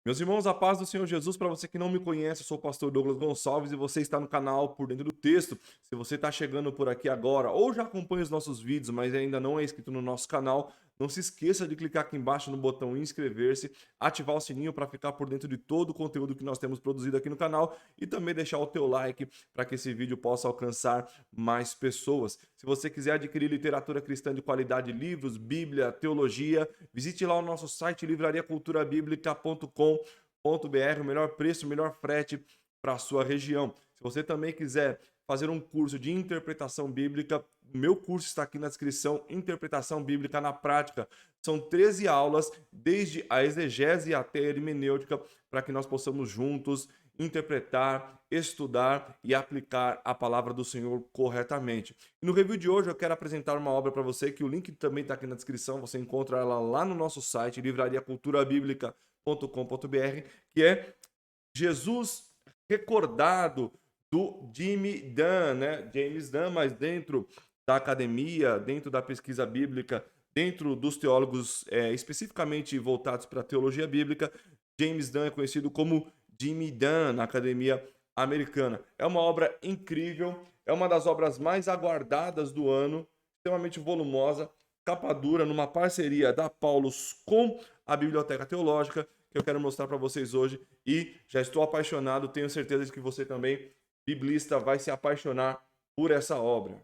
Meus irmãos, a paz do Senhor Jesus, para você que não me conhece, eu sou o pastor Douglas Gonçalves e você está no canal Por Dentro do Texto. Se você está chegando por aqui agora ou já acompanha os nossos vídeos, mas ainda não é inscrito no nosso canal, não se esqueça de clicar aqui embaixo no botão inscrever-se, ativar o sininho para ficar por dentro de todo o conteúdo que nós temos produzido aqui no canal e também deixar o teu like para que esse vídeo possa alcançar mais pessoas. Se você quiser adquirir literatura cristã de qualidade, livros, Bíblia, teologia, visite lá o nosso site livrariaculturabiblica.com.br, o melhor preço, o melhor frete para a sua região. Se você também quiser fazer um curso de interpretação bíblica, o meu curso está aqui na descrição, Interpretação Bíblica na Prática. São 13 aulas, desde a exegese até a hermenêutica, para que nós possamos juntos interpretar, estudar e aplicar a palavra do Senhor corretamente. E no review de hoje eu quero apresentar uma obra para você, que o link também está aqui na descrição, você encontra ela lá no nosso site, livrariaculturabiblica.com.br, que é Jesus Recordado, do Jimmy Dunn, né? James Dunn, mas dentro da academia, dentro da pesquisa bíblica, dentro dos teólogos especificamente voltados para a teologia bíblica, James Dunn é conhecido como Jimmy Dunn na academia americana. É uma obra incrível, é uma das obras mais aguardadas do ano, extremamente volumosa, capa dura, numa parceria da Paulus com a Biblioteca Teológica, que eu quero mostrar para vocês hoje e já estou apaixonado, tenho certeza de que você também, biblista, vai se apaixonar por essa obra.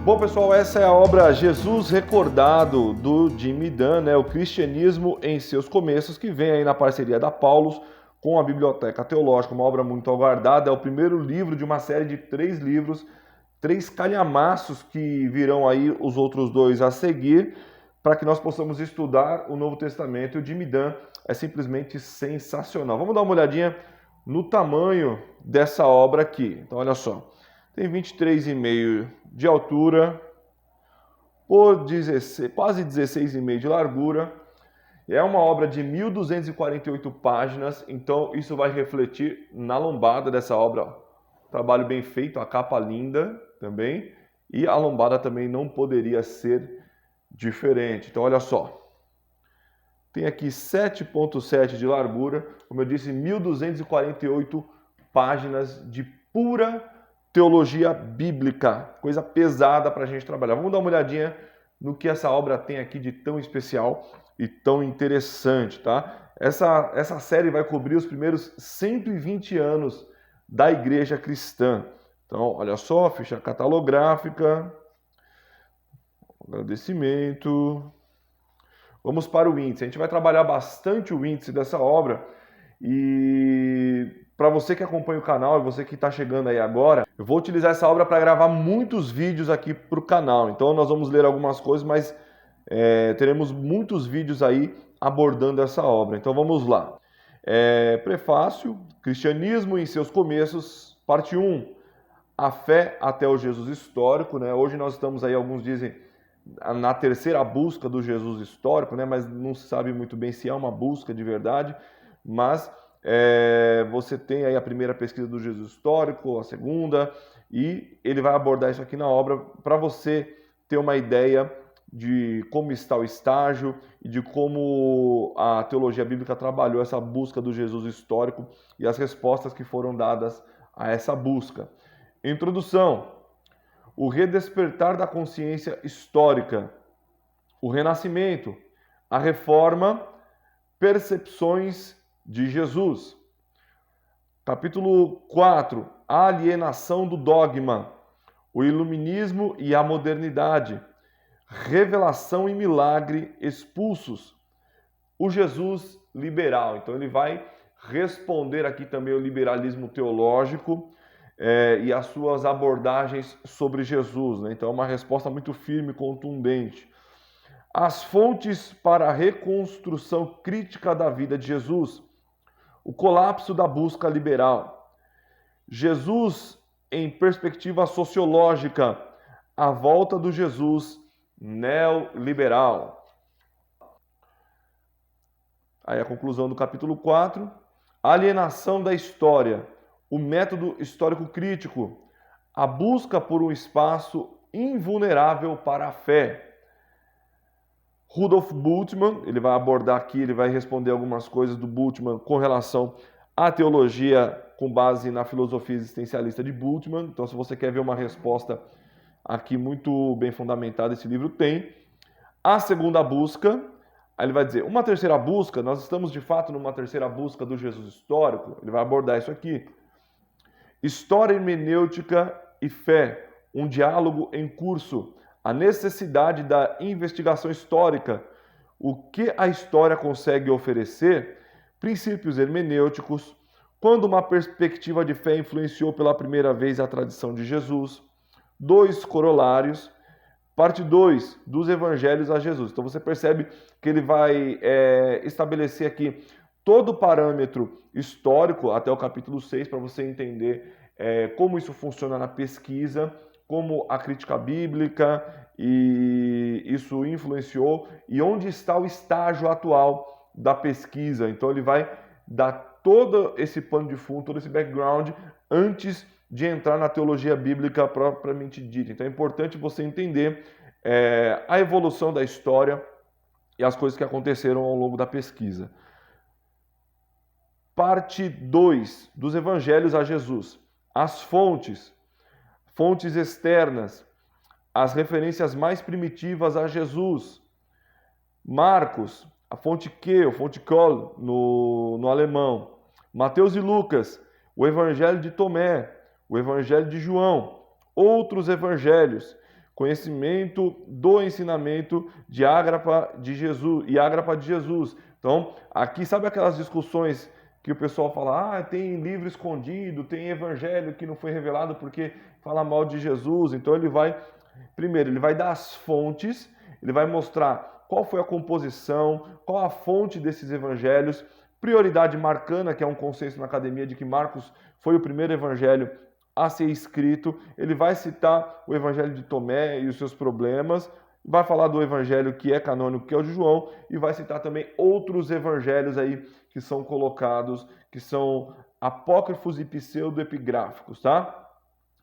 Bom, pessoal, essa é a obra Jesus Recordado, do Jimmy Dunn, né? O cristianismo em seus começos, que vem aí na parceria da Paulus com a Biblioteca Teológica, uma obra muito aguardada. É o primeiro livro de uma série de 3 livros, 3 calhamaços que virão aí os outros 2 a seguir, para que nós possamos estudar o Novo Testamento. E o Jimmy Dunn é simplesmente sensacional. Vamos dar uma olhadinha no tamanho dessa obra aqui. Então, olha só. Tem 23,5 de altura por 16, quase 16,5 de largura. É uma obra de 1.248 páginas, então isso vai refletir na lombada dessa obra. Trabalho bem feito, a capa linda também, e a lombada também não poderia ser diferente. Então olha só, tem aqui 7,7 de largura, como eu disse, 1.248 páginas de pura teologia bíblica, coisa pesada para a gente trabalhar. Vamos dar uma olhadinha no que essa obra tem aqui de tão especial e tão interessante, tá? Essa série vai cobrir os primeiros 120 anos da igreja cristã. Então, olha só, ficha catalográfica, agradecimento. Vamos para o índice. A gente vai trabalhar bastante o índice dessa obra e para você que acompanha o canal e você que está chegando aí agora, eu vou utilizar essa obra para gravar muitos vídeos aqui para o canal. Então nós vamos ler algumas coisas, mas teremos muitos vídeos aí abordando essa obra. Então vamos lá. Prefácio, Cristianismo em seus começos, parte 1, a fé até o Jesus histórico, né? Hoje nós estamos aí, alguns dizem, na terceira busca do Jesus histórico, né? Mas não se sabe muito bem se é uma busca de verdade, mas você tem aí a primeira pesquisa do Jesus histórico, a segunda, e ele vai abordar isso aqui na obra para você ter uma ideia de como está o estágio e de como a teologia bíblica trabalhou essa busca do Jesus histórico e as respostas que foram dadas a essa busca. Introdução: o redespertar da consciência histórica, o renascimento, a reforma, percepções de Jesus. Capítulo 4, a alienação do dogma, o iluminismo e a modernidade, revelação e milagre expulsos, o Jesus liberal. Então ele vai responder aqui também o liberalismo teológico e as suas abordagens sobre Jesus, né? Então é uma resposta muito firme e contundente. As fontes para a reconstrução crítica da vida de Jesus, o colapso da busca liberal, Jesus em perspectiva sociológica, a volta do Jesus neoliberal. Aí a conclusão do capítulo 4, alienação da história, o método histórico crítico, a busca por um espaço invulnerável para a fé. Rudolf Bultmann, ele vai abordar aqui, ele vai responder algumas coisas do Bultmann com relação à teologia com base na filosofia existencialista de Bultmann. Então, se você quer ver uma resposta aqui muito bem fundamentada, esse livro tem. A segunda busca, aí ele vai dizer, uma terceira busca, nós estamos de fato numa terceira busca do Jesus histórico, ele vai abordar isso aqui. História hermenêutica e fé, um diálogo em curso, a necessidade da investigação histórica, o que a história consegue oferecer, princípios hermenêuticos, quando uma perspectiva de fé influenciou pela primeira vez a tradição de Jesus, 2 corolários, parte 2, dos evangelhos a Jesus. Então você percebe que ele vai estabelecer aqui todo o parâmetro histórico até o capítulo 6 para você entender como isso funciona na pesquisa, como a crítica bíblica e isso influenciou e onde está o estágio atual da pesquisa. Então ele vai dar todo esse pano de fundo, todo esse background antes de entrar na teologia bíblica propriamente dita. Então é importante você entender a evolução da história e as coisas que aconteceram ao longo da pesquisa. Parte 2 dos evangelhos a Jesus. As fontes externas, as referências mais primitivas a Jesus. Marcos, a fonte Q, a fonte Koll no alemão. Mateus e Lucas, o evangelho de Tomé, o evangelho de João, outros evangelhos, conhecimento do ensinamento de Ágrapa de Jesus e Ágrapa de Jesus. Então, aqui sabe aquelas discussões que o pessoal fala, tem livro escondido, tem evangelho que não foi revelado porque fala mal de Jesus. Então ele vai, primeiro, ele vai dar as fontes, ele vai mostrar qual foi a composição, qual a fonte desses evangelhos, prioridade marcana, que é um consenso na academia de que Marcos foi o primeiro evangelho a ser escrito. Ele vai citar o evangelho de Tomé e os seus problemas, vai falar do evangelho que é canônico, que é o de João, e vai citar também outros evangelhos aí que são colocados, que são apócrifos e pseudoepigráficos, tá?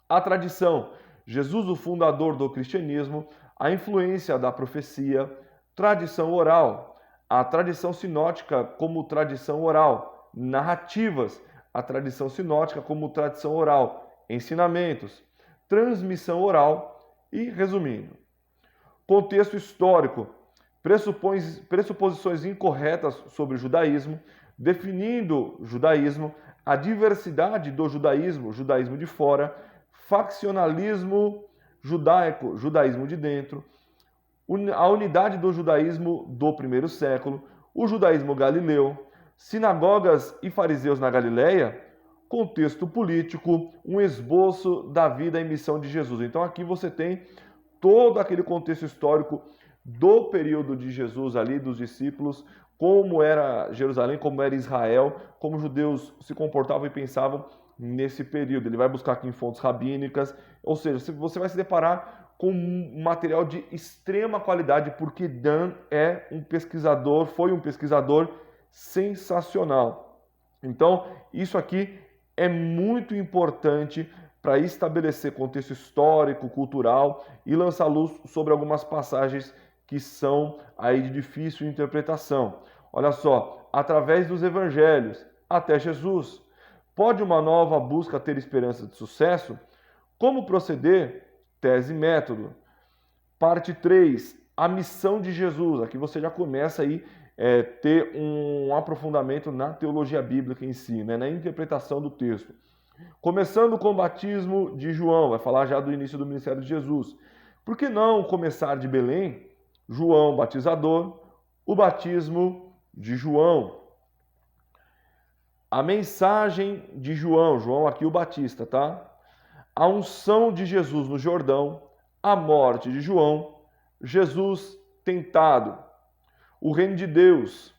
A tradição, Jesus o fundador do cristianismo, a influência da profecia, tradição oral, a tradição sinótica como tradição oral, narrativas, a tradição sinótica como tradição oral, ensinamentos, transmissão oral e, resumindo, contexto histórico, pressuposições incorretas sobre o judaísmo, definindo judaísmo, a diversidade do judaísmo, judaísmo de fora, faccionalismo judaico, judaísmo de dentro, a unidade do judaísmo do primeiro século, o judaísmo galileu, sinagogas e fariseus na Galileia, contexto político, um esboço da vida e missão de Jesus. Então aqui você tem todo aquele contexto histórico do período de Jesus ali, dos discípulos, como era Jerusalém, como era Israel, como os judeus se comportavam e pensavam nesse período. Ele vai buscar aqui em fontes rabínicas, ou seja, você vai se deparar com um material de extrema qualidade, porque Dan é um pesquisador, foi um pesquisador sensacional. Então, isso aqui é muito importante para estabelecer contexto histórico, cultural e lançar luz sobre algumas passagens que são aí de difícil interpretação. Olha só, através dos evangelhos até Jesus, pode uma nova busca ter esperança de sucesso? Como proceder? Tese e método. Parte 3, a missão de Jesus. Aqui você já começa aí ter um aprofundamento na teologia bíblica em si, né, na interpretação do texto. Começando com o batismo de João, vai falar já do início do ministério de Jesus. Por que não começar de Belém, João batizador, o batismo de João? A mensagem de João, João aqui o Batista, tá? A unção de Jesus no Jordão, a morte de João, Jesus tentado, o reino de Deus,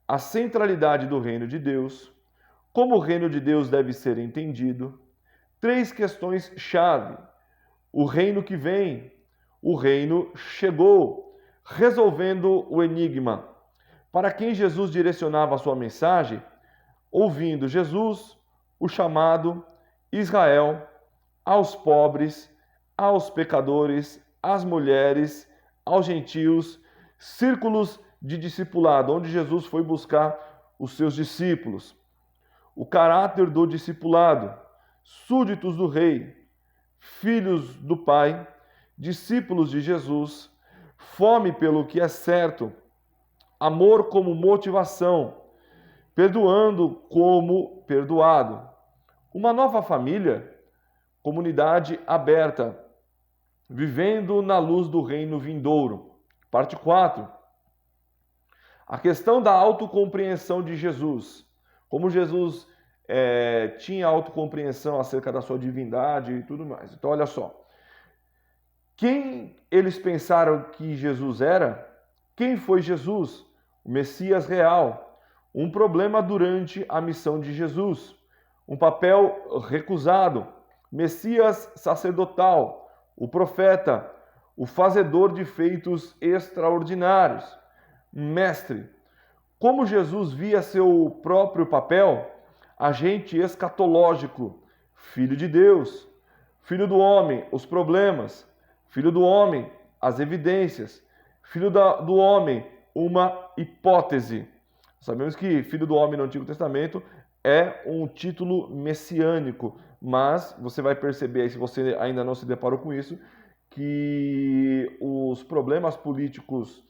a centralidade do reino de Deus, como o reino de Deus deve ser entendido, 3 questões-chave: o reino que vem, o reino chegou, resolvendo o enigma. Para quem Jesus direcionava a sua mensagem, ouvindo Jesus, o chamado, Israel, aos pobres, aos pecadores, às mulheres, aos gentios, círculos de discipulado, onde Jesus foi buscar os seus discípulos. O caráter do discipulado, súditos do rei, filhos do Pai, discípulos de Jesus, fome pelo que é certo, amor como motivação, perdoando como perdoado. Uma nova família, comunidade aberta, vivendo na luz do reino vindouro. Parte 4. A questão da autocompreensão de Jesus. Como Jesus tinha autocompreensão acerca da sua divindade e tudo mais. Então, olha só. Quem eles pensaram que Jesus era? Quem foi Jesus? O Messias real. Um problema durante a missão de Jesus. Um papel recusado. Messias sacerdotal. O profeta. O fazedor de feitos extraordinários. Mestre. Como Jesus via seu próprio papel? Agente escatológico. Filho de Deus. Filho do homem, os problemas. Filho do homem, as evidências. Filho do homem, uma hipótese. Sabemos que filho do homem no Antigo Testamento é um título messiânico, mas você vai perceber aí, se você ainda não se deparou com isso, que os problemas políticos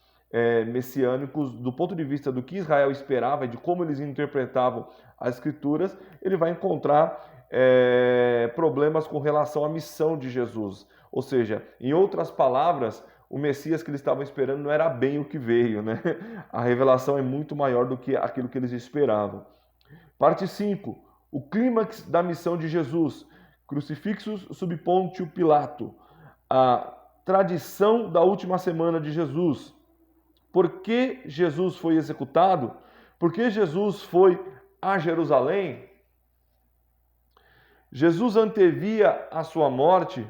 messiânicos, do ponto de vista do que Israel esperava e de como eles interpretavam as Escrituras, ele vai encontrar problemas com relação à missão de Jesus. Ou seja, em outras palavras, o Messias que eles estavam esperando não era bem o que veio, né? A revelação é muito maior do que aquilo que eles esperavam. Parte 5. O clímax da missão de Jesus. Crucifixos sob Pôncio Pilato. A tradição da última semana de Jesus. Por que Jesus foi executado? Por que Jesus foi a Jerusalém? Jesus antevia a sua morte.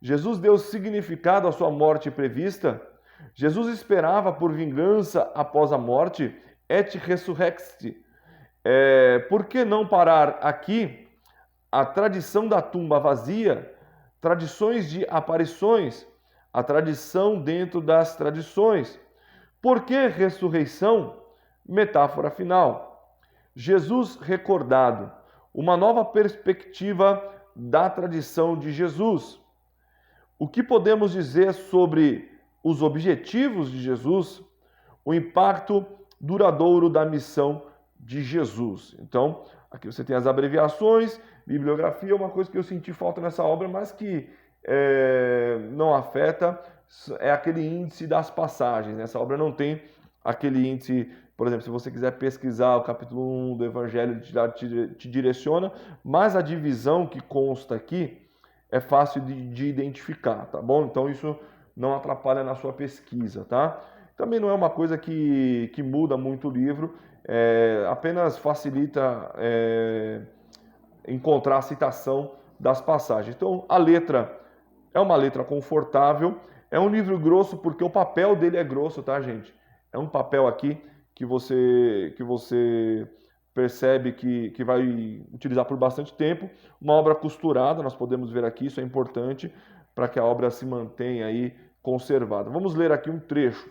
Jesus deu significado à sua morte prevista. Jesus esperava por vingança após a morte. Et resurrexti. Por que não parar aqui? A tradição da tumba vazia, tradições de aparições, a tradição dentro das tradições. Por que ressurreição? Metáfora final. Jesus recordado. Uma nova perspectiva da tradição de Jesus. O que podemos dizer sobre os objetivos de Jesus? O impacto duradouro da missão de Jesus. Então, aqui você tem as abreviações, bibliografia, uma coisa que eu senti falta nessa obra, mas que não afeta, é aquele índice das passagens. Essa obra não tem aquele índice, por exemplo, se você quiser pesquisar o capítulo 1 do Evangelho, te direciona, mas a divisão que consta aqui é fácil de identificar, tá bom? Então isso não atrapalha na sua pesquisa, tá? Também não é uma coisa que muda muito o livro, apenas facilita encontrar a citação das passagens. Então a letra é uma letra confortável, é um livro grosso porque o papel dele é grosso, tá, gente? É um papel aqui que você percebe que vai utilizar por bastante tempo. Uma obra costurada, nós podemos ver aqui, isso é importante para que a obra se mantenha aí conservada. Vamos ler aqui um trecho.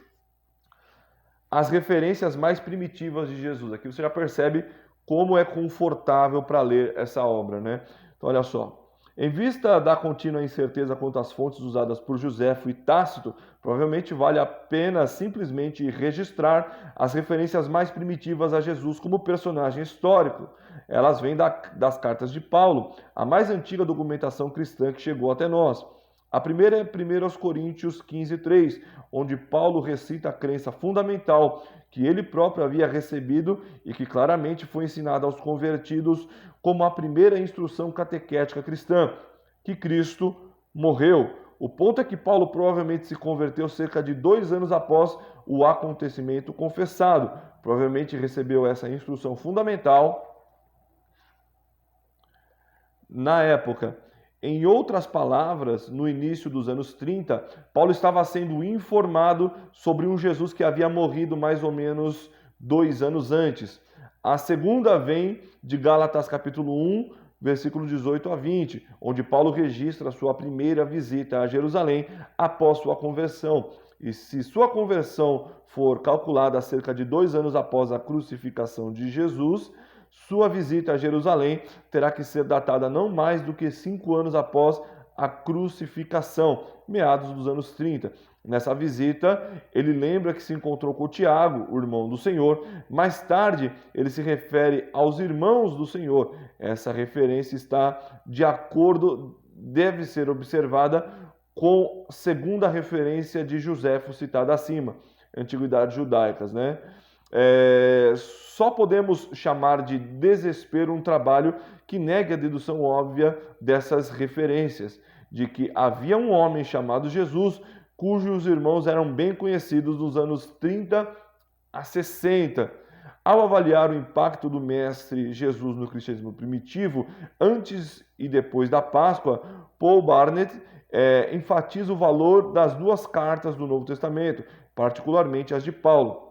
As referências mais primitivas de Jesus. Aqui você já percebe como é confortável para ler essa obra, né? Então, olha só. Em vista da contínua incerteza quanto às fontes usadas por Joséfo e Tácito, provavelmente vale a pena simplesmente registrar as referências mais primitivas a Jesus como personagem histórico. Elas vêm das cartas de Paulo, a mais antiga documentação cristã que chegou até nós. A primeira é 1 Coríntios 15:3, onde Paulo recita a crença fundamental que ele próprio havia recebido e que claramente foi ensinada aos convertidos como a primeira instrução catequética cristã, que Cristo morreu. O ponto é que Paulo provavelmente se converteu cerca de 2 anos após o acontecimento confessado. Provavelmente recebeu essa instrução fundamental na época. Em outras palavras, no início dos anos 30, Paulo estava sendo informado sobre um Jesus que havia morrido mais ou menos 2 anos antes. A segunda vem de Gálatas capítulo 1, versículo 18 a 20, onde Paulo registra sua primeira visita a Jerusalém após sua conversão. E se sua conversão for calculada cerca de 2 anos após a crucificação de Jesus, sua visita a Jerusalém terá que ser datada não mais do que 5 anos após a crucificação, meados dos anos 30. Nessa visita, ele lembra que se encontrou com Tiago, o irmão do Senhor. Mais tarde, ele se refere aos irmãos do Senhor. Essa referência está de acordo, deve ser observada com a segunda referência de Joséfo citada acima, antiguidades judaicas, né? Só podemos chamar de desespero um trabalho que negue a dedução óbvia dessas referências, de que havia um homem chamado Jesus, cujos irmãos eram bem conhecidos nos anos 30 a 60. Ao avaliar o impacto do Mestre Jesus no cristianismo primitivo, antes e depois da Páscoa, Paul Barnett enfatiza o valor das duas cartas do Novo Testamento, particularmente as de Paulo.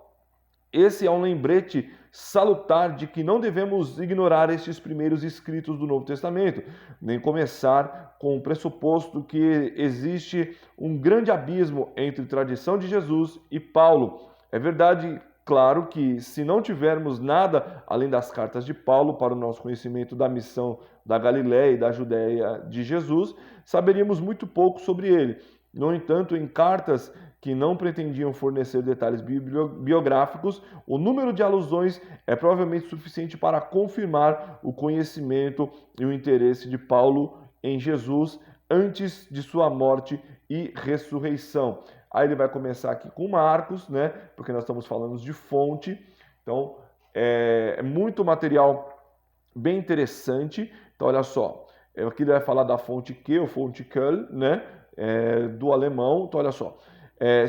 Esse é um lembrete salutar de que não devemos ignorar estes primeiros escritos do Novo Testamento, nem começar com o pressuposto que existe um grande abismo entre tradição de Jesus e Paulo. É verdade, claro, que se não tivermos nada além das cartas de Paulo para o nosso conhecimento da missão da Galiléia e da Judéia de Jesus, saberíamos muito pouco sobre ele. No entanto, em cartas que não pretendiam fornecer detalhes biográficos, o número de alusões é provavelmente suficiente para confirmar o conhecimento e o interesse de Paulo em Jesus antes de sua morte e ressurreição. Aí ele vai começar aqui com Marcos, né? Porque nós estamos falando de fonte. Então, é muito material bem interessante. Então, olha só. Aqui ele vai falar da fonte Q, ou fonte Quell, né? Do alemão. Então, olha só.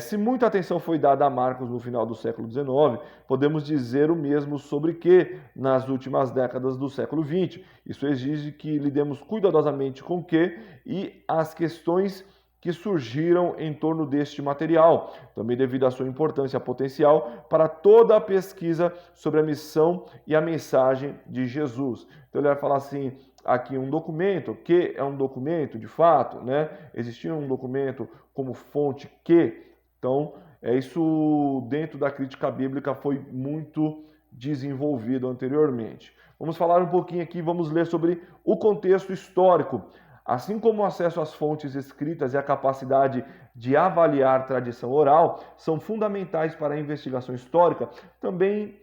Se muita atenção foi dada a Marcos no final do século XIX, podemos dizer o mesmo sobre Q nas últimas décadas do século XX. Isso exige que lidemos cuidadosamente com Q e as questões que surgiram em torno deste material, também devido à sua importância potencial para toda a pesquisa sobre a missão e a mensagem de Jesus. Então ele vai falar assim, aqui um documento, que é um documento de fato, né? Existia um documento como fonte que, então isso dentro da crítica bíblica foi muito desenvolvido anteriormente. Vamos falar um pouquinho aqui, vamos ler sobre o contexto histórico. Assim como o acesso às fontes escritas e a capacidade de avaliar tradição oral são fundamentais para a investigação histórica, também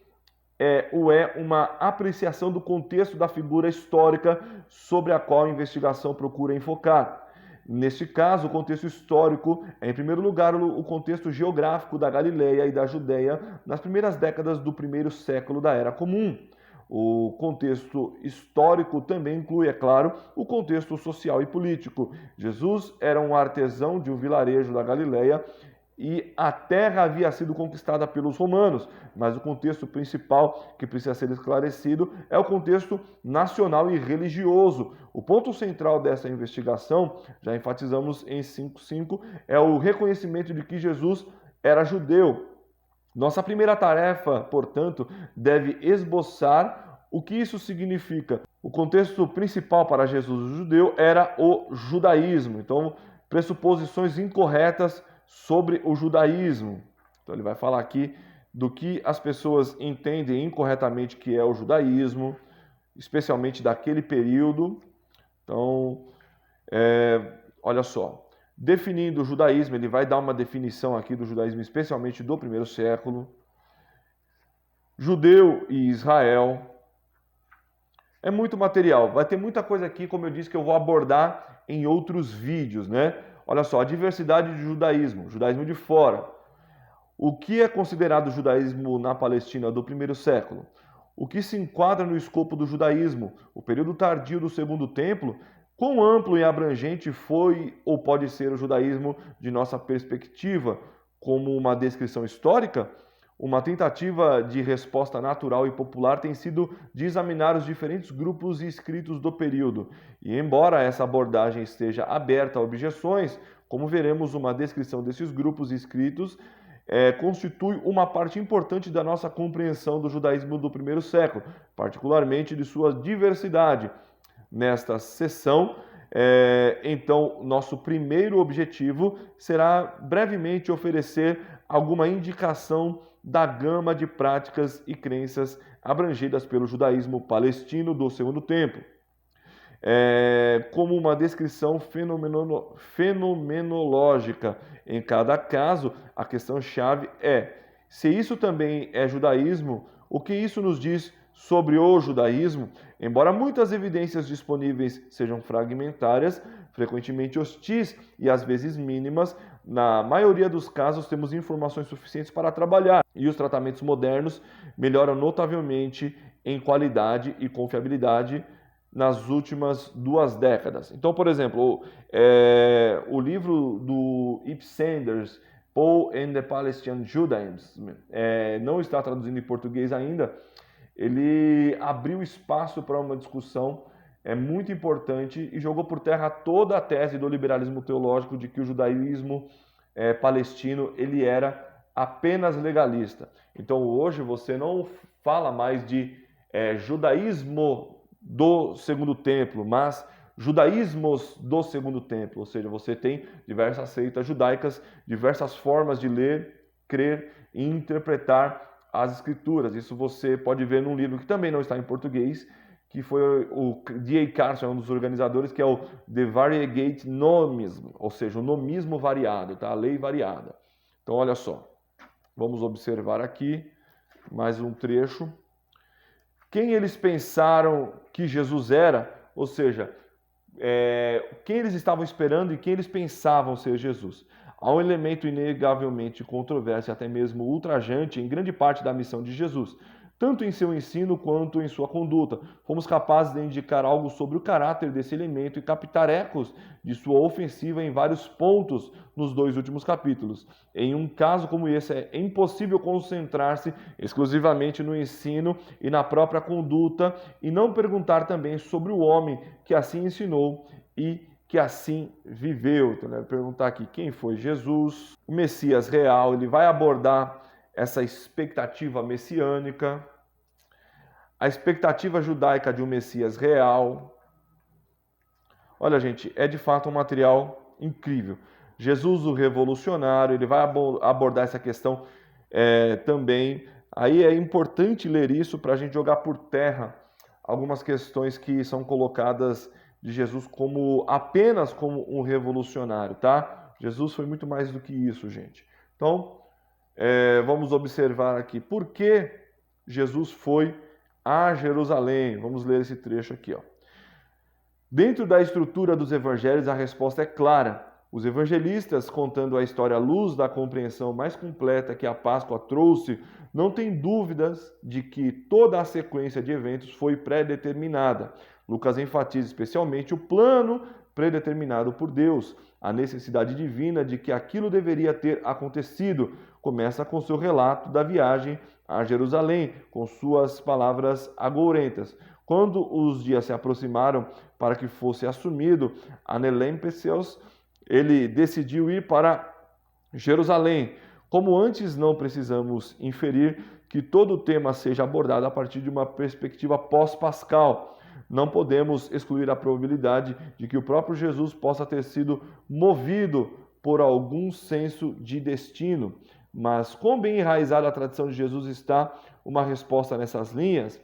é uma apreciação do contexto da figura histórica sobre a qual a investigação procura enfocar. Neste caso, o contexto histórico é, em primeiro lugar, o contexto geográfico da Galiléia e da Judéia nas primeiras décadas do primeiro século da Era Comum. O contexto histórico também inclui, é claro, o contexto social e político. Jesus era um artesão de um vilarejo da Galiléia e a terra havia sido conquistada pelos romanos, mas o contexto principal que precisa ser esclarecido é o contexto nacional e religioso. O ponto central dessa investigação, já enfatizamos em 5.5, é o reconhecimento de que Jesus era judeu. Nossa primeira tarefa, portanto, deve esboçar o que isso significa. O contexto principal para Jesus o judeu era o judaísmo. Então, pressuposições incorretas sobre o judaísmo. Então, ele vai falar aqui do que as pessoas entendem incorretamente que é o judaísmo, especialmente daquele período. Então, olha só. Definindo o judaísmo, ele vai dar uma definição aqui do judaísmo, especialmente do primeiro século. Judeu e Israel. É muito material. Vai ter muita coisa aqui, como eu disse, que eu vou abordar em outros vídeos, né? Olha só, a diversidade de judaísmo, judaísmo de fora. O que é considerado judaísmo na Palestina do primeiro século? O que se enquadra no escopo do judaísmo? O período tardio do Segundo Templo? Quão amplo e abrangente foi ou pode ser o judaísmo de nossa perspectiva, como uma descrição histórica? Uma tentativa de resposta natural e popular tem sido de examinar os diferentes grupos e escritos do período. E embora essa abordagem esteja aberta a objeções, como veremos, uma descrição desses grupos e escritos constitui uma parte importante da nossa compreensão do judaísmo do primeiro século, particularmente de sua diversidade. nesta sessão. Então, nosso primeiro objetivo será brevemente oferecer alguma indicação da gama de práticas e crenças abrangidas pelo judaísmo palestino do Segundo Templo. Como uma descrição fenomenológica em cada caso, a questão-chave é: se isso também é judaísmo, o que isso nos diz sobre o judaísmo? Embora muitas evidências disponíveis sejam fragmentárias, frequentemente hostis e às vezes mínimas, na maioria dos casos temos informações suficientes para trabalhar, e os tratamentos modernos melhoram notavelmente em qualidade e confiabilidade nas últimas 2 décadas. Então, por exemplo, o livro do Ip Sanders, Paul and the Palestinian Judaism, não está traduzido em português ainda. Ele abriu espaço para uma discussão muito importante e jogou por terra toda a tese do liberalismo teológico de que o judaísmo palestino ele era apenas legalista. Então, hoje você não fala mais de judaísmo do Segundo Templo, mas judaísmos do Segundo Templo, ou seja, você tem diversas seitas judaicas, diversas formas de ler, crer e interpretar as Escrituras. Isso você pode ver num livro que também não está em português, que foi o D.A. Carson, um dos organizadores, que é o The Variegate Nomism, ou seja, o nomismo variado, tá? A lei variada. Então, olha só, vamos observar aqui mais um trecho. Quem eles pensaram que Jesus era, ou seja, quem eles estavam esperando e quem eles pensavam ser Jesus. Há um elemento inegavelmente controverso e até mesmo ultrajante em grande parte da missão de Jesus, tanto em seu ensino quanto em sua conduta. Fomos capazes de indicar algo sobre o caráter desse elemento e captar ecos de sua ofensiva em vários pontos nos 2 últimos capítulos. Em um caso como esse, é impossível concentrar-se exclusivamente no ensino e na própria conduta e não perguntar também sobre o homem que assim ensinou e que assim viveu. Então, eu vou perguntar aqui quem foi Jesus, o Messias real. Ele vai abordar essa expectativa messiânica, a expectativa judaica de um Messias real. Olha, gente, é de fato um material incrível. Jesus, o revolucionário, ele vai abordar essa questão também. Aí é importante ler isso para a gente jogar por terra algumas questões que são colocadas de Jesus apenas como um revolucionário, tá? Jesus foi muito mais do que isso, gente. Então, vamos observar aqui por que Jesus foi a Jerusalém. Vamos ler esse trecho aqui, ó. Dentro da estrutura dos evangelhos, a resposta é clara. Os evangelistas, contando a história à luz da compreensão mais completa que a Páscoa trouxe, não têm dúvidas de que toda a sequência de eventos foi pré-determinada. Lucas enfatiza especialmente o plano predeterminado por Deus, a necessidade divina de que aquilo deveria ter acontecido. Começa com seu relato da viagem a Jerusalém, com suas palavras agourentas. Quando os dias se aproximaram para que fosse assumido Anelempseus, ele decidiu ir para Jerusalém. Como antes, não precisamos inferir que todo o tema seja abordado a partir de uma perspectiva pós-pascal. Não podemos excluir a probabilidade de que o próprio Jesus possa ter sido movido por algum senso de destino. Mas quão bem enraizada a tradição de Jesus está uma resposta nessas linhas?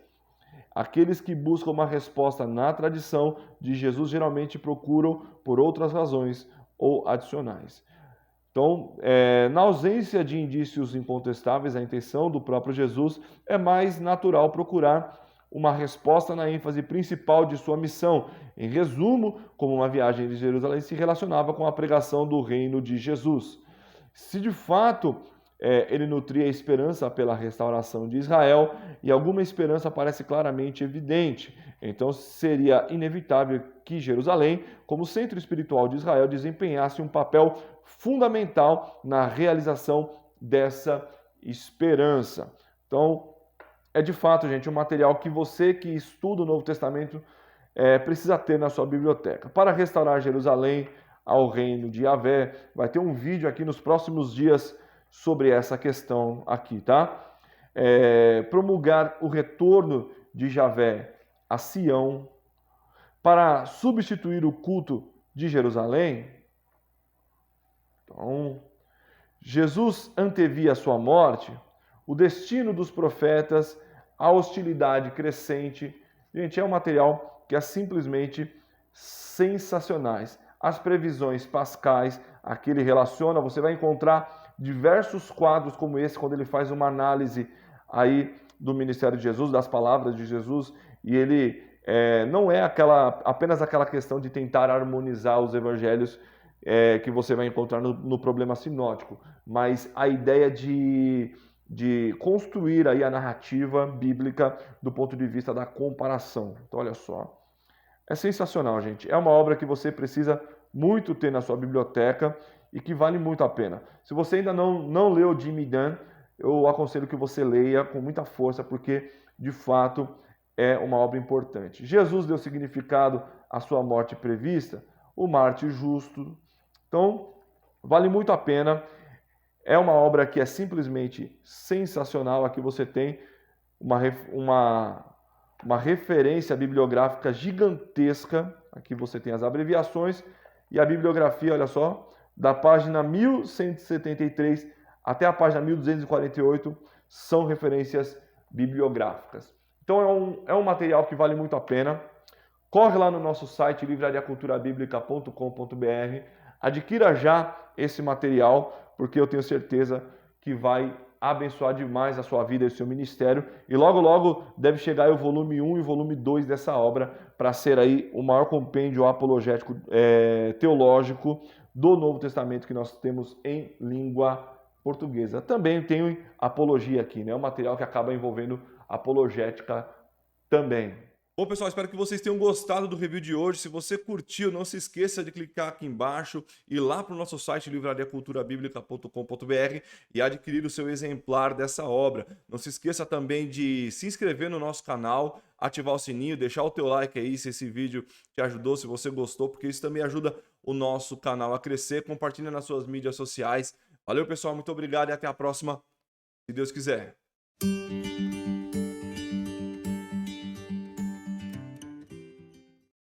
Aqueles que buscam uma resposta na tradição de Jesus geralmente procuram por outras razões ou adicionais. Então, na ausência de indícios incontestáveis, a intenção do próprio Jesus é mais natural procurar uma resposta na ênfase principal de sua missão. Em resumo, como uma viagem de Jerusalém se relacionava com a pregação do reino de Jesus. Se de fato ele nutria esperança pela restauração de Israel, e alguma esperança parece claramente evidente, então seria inevitável que Jerusalém, como centro espiritual de Israel, desempenhasse um papel fundamental na realização dessa esperança. Então, é de fato, gente, um material que você que estuda o Novo Testamento precisa ter na sua biblioteca. Para restaurar Jerusalém ao reino de Yahvé, vai ter um vídeo aqui nos próximos dias sobre essa questão aqui, tá? Promulgar o retorno de Yahvé a Sião, para substituir o culto de Jerusalém. Então, Jesus antevia a sua morte, o destino dos profetas, a hostilidade crescente. Gente, é um material que é simplesmente sensacionais. As previsões pascais, aqui ele relaciona, você vai encontrar diversos quadros como esse, quando ele faz uma análise aí do ministério de Jesus, das palavras de Jesus, e ele não é apenas aquela questão de tentar harmonizar os evangelhos que você vai encontrar no problema sinótico, mas a ideia de construir aí a narrativa bíblica do ponto de vista da comparação. Então, olha só, é sensacional, gente. É uma obra que você precisa muito ter na sua biblioteca e que vale muito a pena. Se você ainda não leu Jimmy Dunn, eu aconselho que você leia com muita força, porque, de fato, é uma obra importante. Jesus deu significado à sua morte prevista, o mártir justo. Então, vale muito a pena. É uma obra que é simplesmente sensacional. Aqui você tem uma referência bibliográfica gigantesca. Aqui você tem as abreviações e a bibliografia, olha só, da página 1173 até a página 1248 são referências bibliográficas. Então é um material que vale muito a pena. Corre lá no nosso site livrariaculturabiblica.com.br, adquira já esse material, porque eu tenho certeza que vai abençoar demais a sua vida e o seu ministério. E logo, logo deve chegar aí o volume 1 e o volume 2 dessa obra, para ser aí o maior compêndio apologético teológico do Novo Testamento que nós temos em língua portuguesa. Também tem apologia aqui, né? Um material que acaba envolvendo apologética também. Bom, pessoal, espero que vocês tenham gostado do review de hoje. Se você curtiu, não se esqueça de clicar aqui embaixo e ir lá para o nosso site livrariaculturabiblica.com.br e adquirir o seu exemplar dessa obra. Não se esqueça também de se inscrever no nosso canal, ativar o sininho, deixar o teu like aí se esse vídeo te ajudou, se você gostou, porque isso também ajuda o nosso canal a crescer. Compartilha nas suas mídias sociais. Valeu, pessoal, muito obrigado e até a próxima, se Deus quiser.